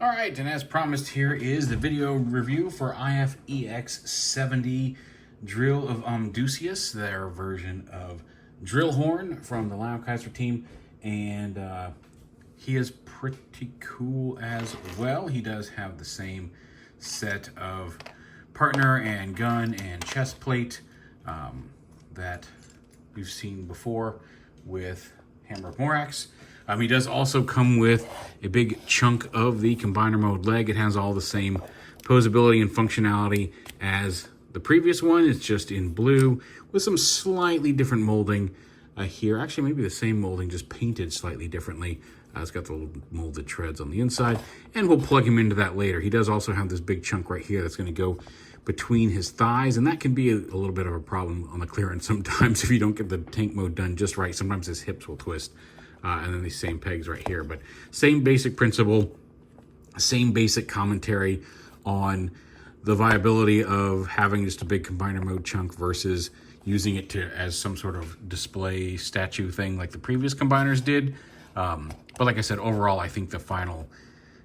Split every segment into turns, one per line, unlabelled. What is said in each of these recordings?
All right, and as promised, here is the video review for IF-EX70 drill of AMDUSCIAS, their version of drill horn from the Rhino team, and he is pretty cool as well. He does have the same set of partner and gun and chest plate that we've seen before with Hammer of Morax. He does also come with a big chunk of the combiner mode leg. It has all the same posability and functionality as the previous one. It's just in blue with some slightly different molding here. Actually, maybe the same molding, just painted slightly differently. It's got the little molded treads on the inside, and we'll plug him into that later. He does also have this big chunk right here that's going to go between his thighs, and that can be a little bit of a problem on the clearance sometimes if you don't get the tank mode done just right. Sometimes his hips will twist. And then these same pegs right here. But same basic principle, same basic commentary on the viability of having just a big combiner mode chunk versus using it as some sort of display statue thing like the previous combiners did. But like I said, overall, I think the final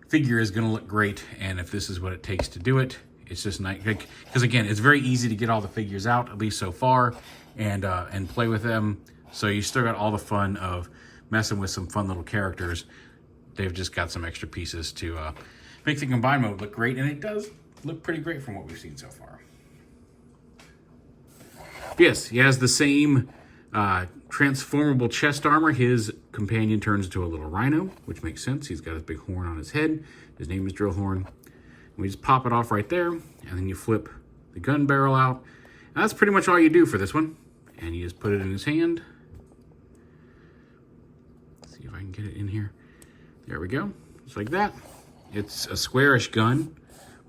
figure is going to look great. And if this is what it takes to do it, it's just nice. Because again, it's very easy to get all the figures out, at least so far, and play with them. So you still got all the fun of messing with some fun little characters. They've just got some extra pieces to make the combine mode look great, and it does look pretty great from what we've seen so far. Yes, he has the same transformable chest armor. His companion turns into a little rhino, which makes sense. He's got his big horn on his head. His name is Drill Horn. And we just pop it off right there, and then you flip the gun barrel out. And that's pretty much all you do for this one. And you just put it in his hand. If I can get it in here. There we go. Just like that. It's a squarish gun,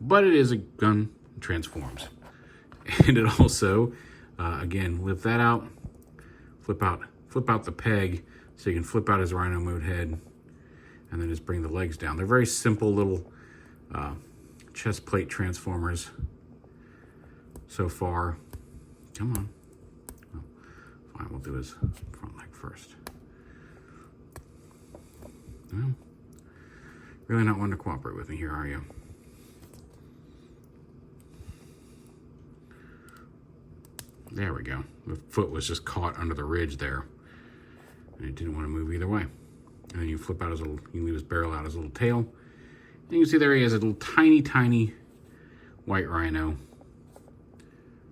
but it is a gun that transforms. And it also, again, lift that out, flip out the peg so you can flip out his Rhino mode head, and then just bring the legs down. They're very simple little chest plate transformers so far. Come on. Oh, fine, we'll do his front leg first. Well, really not wanting to cooperate with me here, are you? There we go. The foot was just caught under the ridge there, and it didn't want to move either way. And then you flip out his little, you leave his barrel out his little tail. And you can see there he has a little tiny white rhino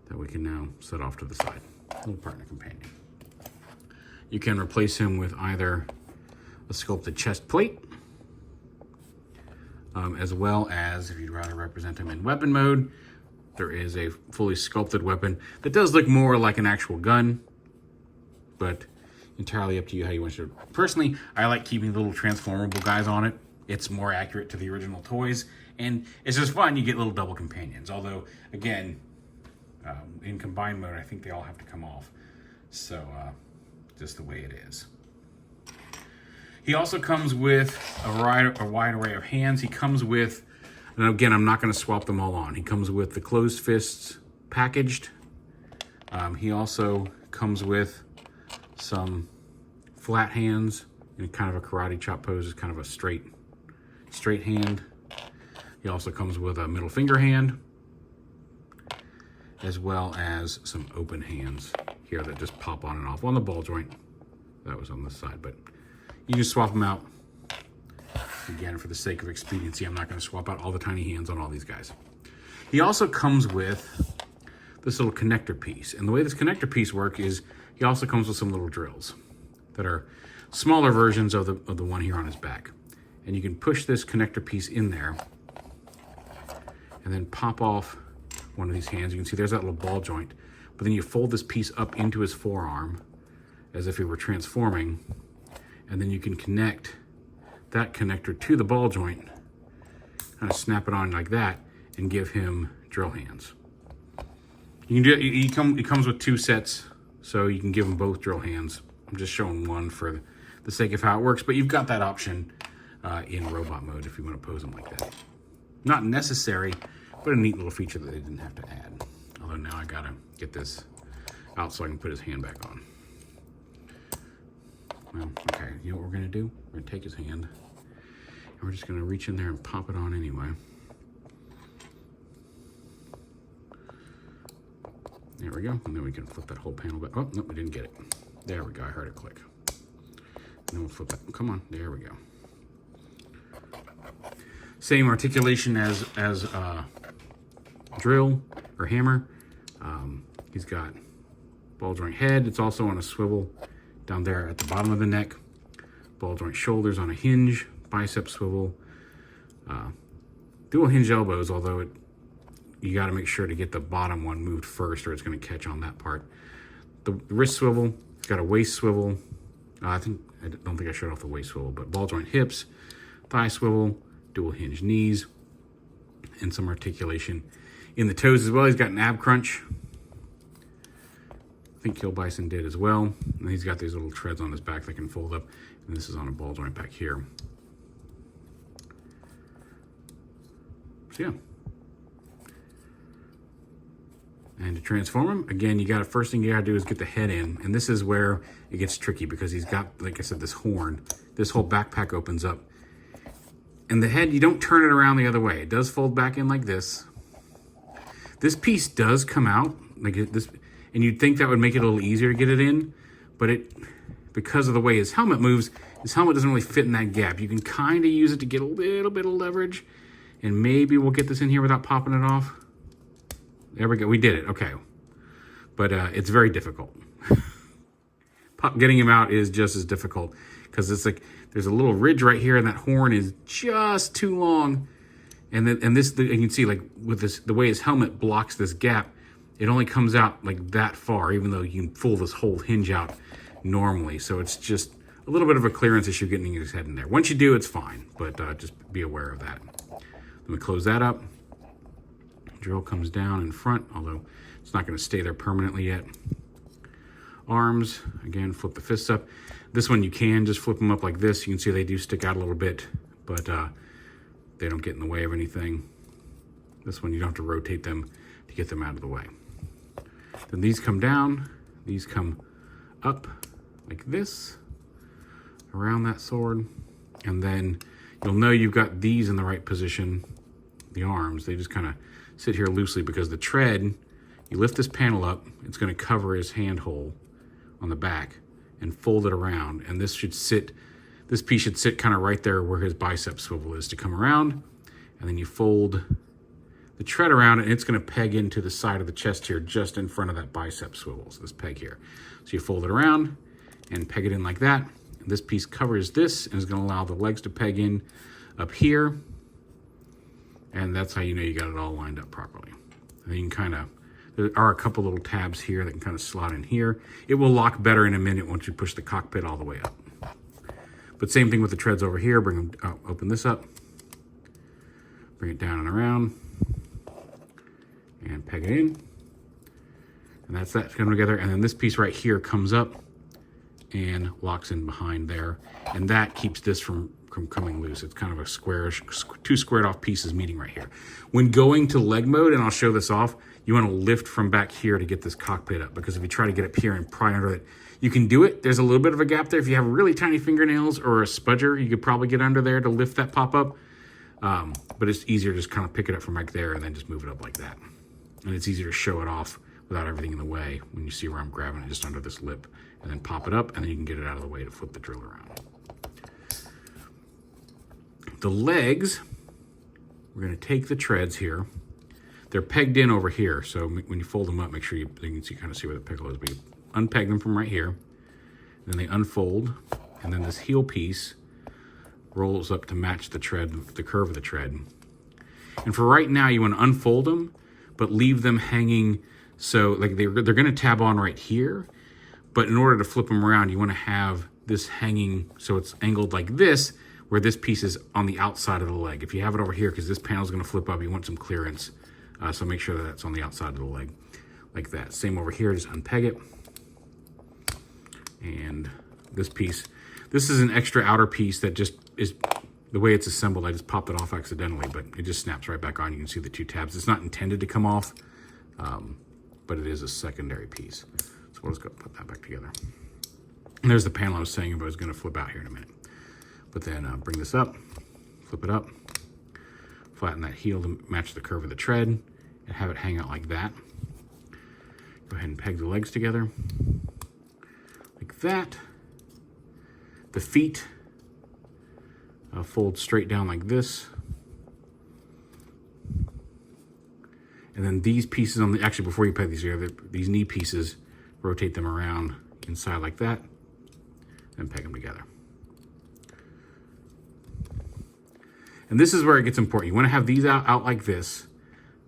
that we can now set off to the side. Little partner companion. You can replace him with either a sculpted chest plate, as well as, if you'd rather represent him in weapon mode, there is a fully sculpted weapon that does look more like an actual gun, but entirely up to you how you want to. Personally, I like keeping the little transformable guys on it. It's more accurate to the original toys, and it's just fun. You get little double companions, although, again, in combined mode, I think they all have to come off. So, just the way it is. He also comes with a wide array of hands. He comes with, and again, I'm not going to swap them all on. He comes with the closed fists packaged. He also comes with some flat hands in kind of a karate chop pose. It's kind of a straight hand. He also comes with a middle finger hand, as well as some open hands here that just pop on and off on the ball joint. That was on this side, but you just swap them out. Again, for the sake of expediency, I'm not going to swap out all the tiny hands on all these guys. He also comes with this little connector piece. And the way this connector piece works is he also comes with some little drills that are smaller versions of the one here on his back. And you can push this connector piece in there and then pop off one of these hands. You can see there's that little ball joint. But then you fold this piece up into his forearm as if he were transforming. And then you can connect that connector to the ball joint, kind of snap it on like that, and give him drill hands. You can do it. He comes with two sets, so you can give him both drill hands. I'm just showing one for the sake of how it works, but you've got that option in robot mode if you want to pose him like that. Not necessary, but a neat little feature that they didn't have to add. Although now I gotta get this out so I can put his hand back on. Well, okay, you know what we're gonna do? We're gonna take his hand And we're just gonna reach in there and pop it on anyway. There we go, and then we can flip that whole panel back. Oh, no, we didn't get it. There we go, I heard it click. And then we'll flip that, come on, there we go. Same articulation as drill or hammer. He's got ball joint head. It's also on a swivel down there at the bottom of the neck. Ball joint shoulders on a hinge, bicep swivel. Dual hinge elbows, although you got to make sure to get the bottom one moved first or it's going to catch on that part. The wrist swivel, it's got a waist swivel. I don't think I showed off the waist swivel, but ball joint hips, thigh swivel, dual hinge knees, and some articulation in the toes as well. He's got an ab crunch. I think Kill Bison did as well. And he's got these little treads on his back that can fold up. And this is on a ball joint back here. So yeah. And to transform him, again, first thing you gotta do is get the head in. And this is where it gets tricky because he's got, like I said, this horn. This whole backpack opens up. And the head, you don't turn it around the other way. It does fold back in like this. This piece does come out like this, and you'd think that would make it a little easier to get it in, but because of the way his helmet moves, his helmet doesn't really fit in that gap. You can kind of use it to get a little bit of leverage, and maybe we'll get this in here without popping it off. There we go, we did it, okay. But it's very difficult. Getting him out is just as difficult, because it's like, there's a little ridge right here, and that horn is just too long. And this, you can see, like, with this, the way his helmet blocks this gap, it only comes out like that far, even though you can pull this whole hinge out normally. So it's just a little bit of a clearance issue getting his head in there. Once you do, it's fine, but just be aware of that. Let me close that up. Drill comes down in front, although it's not going to stay there permanently yet. Arms, again, flip the fists up. This one you can just flip them up like this. You can see they do stick out a little bit, but they don't get in the way of anything. This one you don't have to rotate them to get them out of the way. Then these come down, these come up like this, around that sword, and then you'll know you've got these in the right position, the arms. They just kind of sit here loosely because the tread, you lift this panel up, it's going to cover his hand hole on the back and fold it around, and this piece should sit kind of right there where his bicep swivel is to come around, and then you fold the tread around, and it's going to peg into the side of the chest here just in front of that bicep swivel, so this peg here. So you fold it around and peg it in like that, and this piece covers this and is going to allow the legs to peg in up here, and that's how you know you got it all lined up properly. And then you can there are a couple little tabs here that can kind of slot in here. It will lock better in a minute once you push the cockpit all the way up. But same thing with the treads over here. Bring them, open this up, bring it down and around, and peg it in. And that's that coming together. And then this piece right here comes up and locks in behind there. And that keeps this from coming loose. It's kind of a squarish, two squared off pieces meeting right here. When going to leg mode, and I'll show this off, you want to lift from back here to get this cockpit up, because if you try to get up here and pry under it, you can do it. There's a little bit of a gap there. If you have really tiny fingernails or a spudger, you could probably get under there to lift that pop up. But it's easier to just kind of pick it up from back there and then just move it up like that. And it's easier to show it off without everything in the way when you see where I'm grabbing it just under this lip, and then pop it up, and then you can get it out of the way to flip the drill around. The legs, we're going to take the treads here. They're pegged in over here, so when you fold them up, make sure you can kind of see where the pickle is. But you unpeg them from right here, then they unfold, and then this heel piece rolls up to match the tread, the curve of the tread. And for right now, you want to unfold them, but leave them hanging, so like they're going to tab on right here, but in order to flip them around, you want to have this hanging so it's angled like this, where this piece is on the outside of the leg. If you have it over here, because this panel is going to flip up, you want some clearance. So make sure that that's on the outside of the leg, like that. Same over here, just unpeg it. And this piece, this is an extra outer piece that just is, the way it's assembled, I just popped it off accidentally, but it just snaps right back on. You can see the two tabs. It's not intended to come off, but it is a secondary piece. So we'll just go put that back together. And there's the panel I was saying about was going to flip out here in a minute. But then bring this up, flip it up, flatten that heel to match the curve of the tread, and have it hang out like that. Go ahead and peg the legs together, like that. The feet fold straight down like this. And then these pieces on the, actually before you peg these together, these knee pieces, rotate them around inside like that, and peg them together. And this is where it gets important. You want to have these out like this,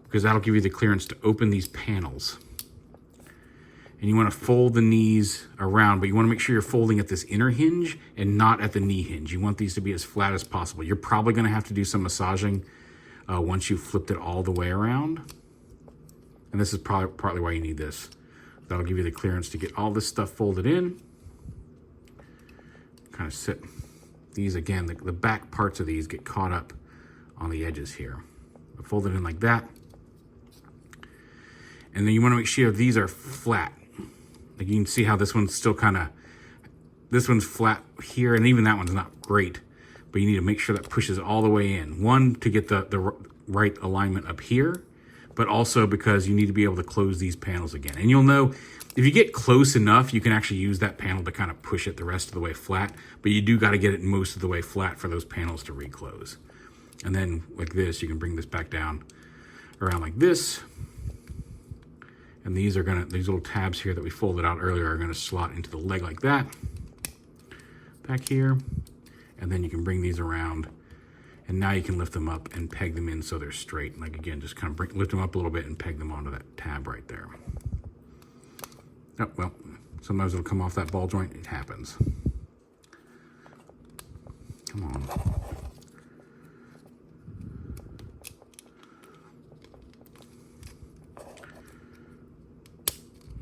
because that'll give you the clearance to open these panels. And you want to fold the knees around, but you want to make sure you're folding at this inner hinge and not at the knee hinge. You want these to be as flat as possible. You're probably going to have to do some massaging once you've flipped it all the way around. And this is partly why you need this. That'll give you the clearance to get all this stuff folded in. Kind of sit these again, the back parts of these get caught up on the edges here. Fold it in like that. And then you want to make sure these are flat. Like you can see how this one's still kind of, this one's flat here, and even that one's not great. But you need to make sure that pushes all the way in. One, to get the right alignment up here, but also because you need to be able to close these panels again. And you'll know, if you get close enough, you can actually use that panel to kind of push it the rest of the way flat, but you do got to get it most of the way flat for those panels to reclose. And then like this, you can bring this back down around like this. And these are these little tabs here that we folded out earlier are gonna slot into the leg like that, back here. And then you can bring these around, and now you can lift them up and peg them in so they're straight. Like again, just kind of lift them up a little bit and peg them onto that tab right there. Oh, well, sometimes it'll come off that ball joint. It happens. Come on.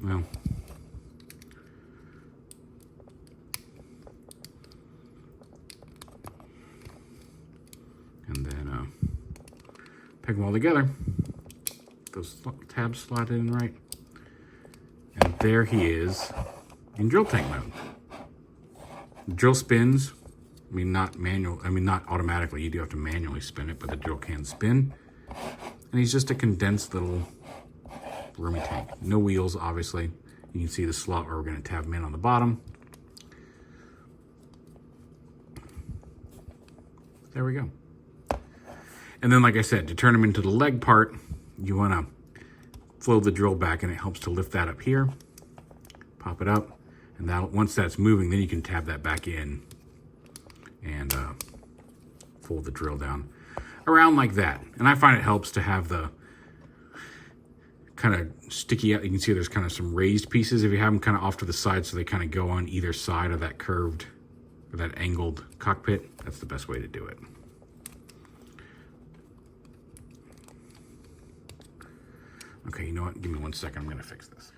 Well, and then peg them all together. Those tabs slide in right. And there he is in drill tank mode. The drill spins. I mean, not automatically. You do have to manually spin it, but the drill can spin. And he's just a condensed little roomy tank. No wheels, obviously. You can see the slot where we're going to tab him in on the bottom. There we go. And then, like I said, to turn him into the leg part, you want to flow the drill back, and it helps to lift that up here. Pop it up, and that once that's moving, then you can tab that back in and fold the drill down around like that. And I find it helps to have the kind of sticky out. You can see there's kind of some raised pieces if you have them kind of off to the side, so they kind of go on either side of that curved or that angled cockpit. That's the best way to do it. Okay, you know what? Give me 1 second. I'm going to fix this.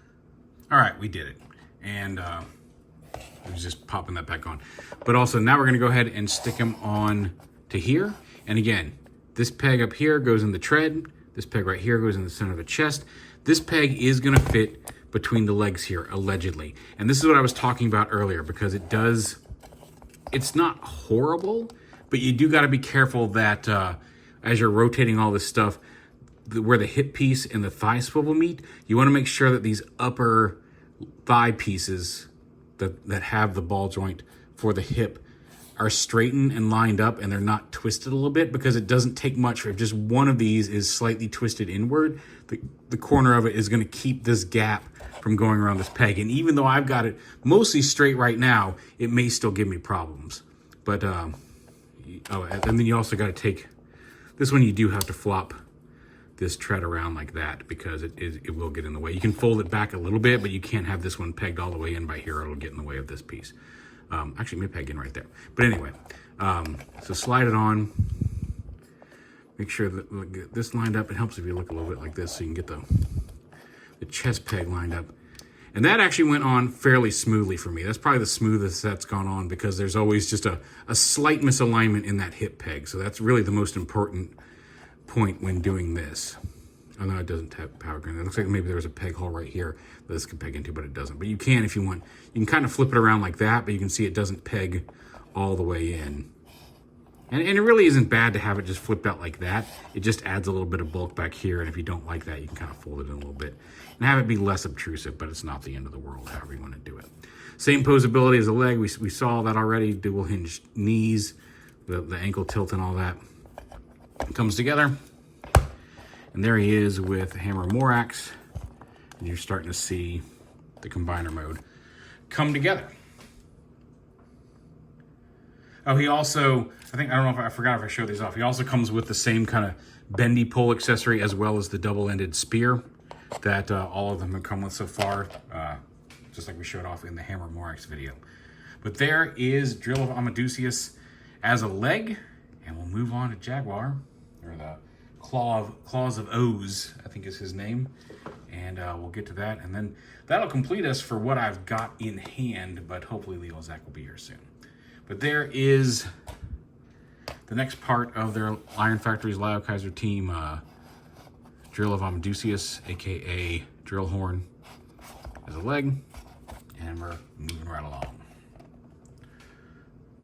All right, we did it. And I was just popping that back on. But also, now we're going to go ahead and stick them on to here. And again, this peg up here goes in the tread. This peg right here goes in the center of the chest. This peg is going to fit between the legs here, allegedly. And this is what I was talking about earlier, because it does, it's not horrible, but you do got to be careful that as you're rotating all this stuff, where the hip piece and the thigh swivel meet, you want to make sure that these upper thigh pieces that have the ball joint for the hip are straightened and lined up, and they're not twisted a little bit, because it doesn't take much. If just one of these is slightly twisted inward, the corner of it is going to keep this gap from going around this peg. And even though I've got it mostly straight right now, it may still give me problems. But oh, and then you also got to take this one. You do have to flop this tread around like that, because it will get in the way. You can fold it back a little bit, but you can't have this one pegged all the way in by here, or it'll get in the way of this piece. Actually, may peg in right there. But anyway, so slide it on. Make sure that this lined up. It helps if you look a little bit like this, so you can get the chest peg lined up. And that actually went on fairly smoothly for me. That's probably the smoothest that's gone on, because there's always just a slight misalignment in that hip peg. So that's really the most important point when doing this. Oh no, it doesn't have power grid. It looks like maybe there was a peg hole right here that this can peg into, but it doesn't. But you can, if you want, you can kind of flip it around like that, but you can see it doesn't peg all the way in. And it really isn't bad to have it just flipped out like that. It just adds a little bit of bulk back here, and if you don't like that, you can kind of fold it in a little bit and have it be less obtrusive, but it's not the end of the world, however you want to do it. Same posability as the leg. We saw that already. Dual hinge knees, the ankle tilt and all that. It comes together. And there he is with Hammer Morax. And you're starting to see the combiner mode come together. Oh, he also, I don't know if I forgot if I showed these off. He also comes with the same kind of bendy pole accessory as well as the double-ended spear that all of them have come with so far, just like we showed off in the Hammer Morax video. But there is Drill of AMDUSCIAS as a leg, and we'll move on to Jaguar, or the Claws of Oz, I think is his name. And we'll get to that, and then that'll complete us for what I've got in hand, but hopefully Leo Zach will be here soon. But there is the next part of their Iron Factory's Lyle Kaiser team, Drill of AMDUSCIAS, aka Drill Horn, as a leg, and we're moving right along.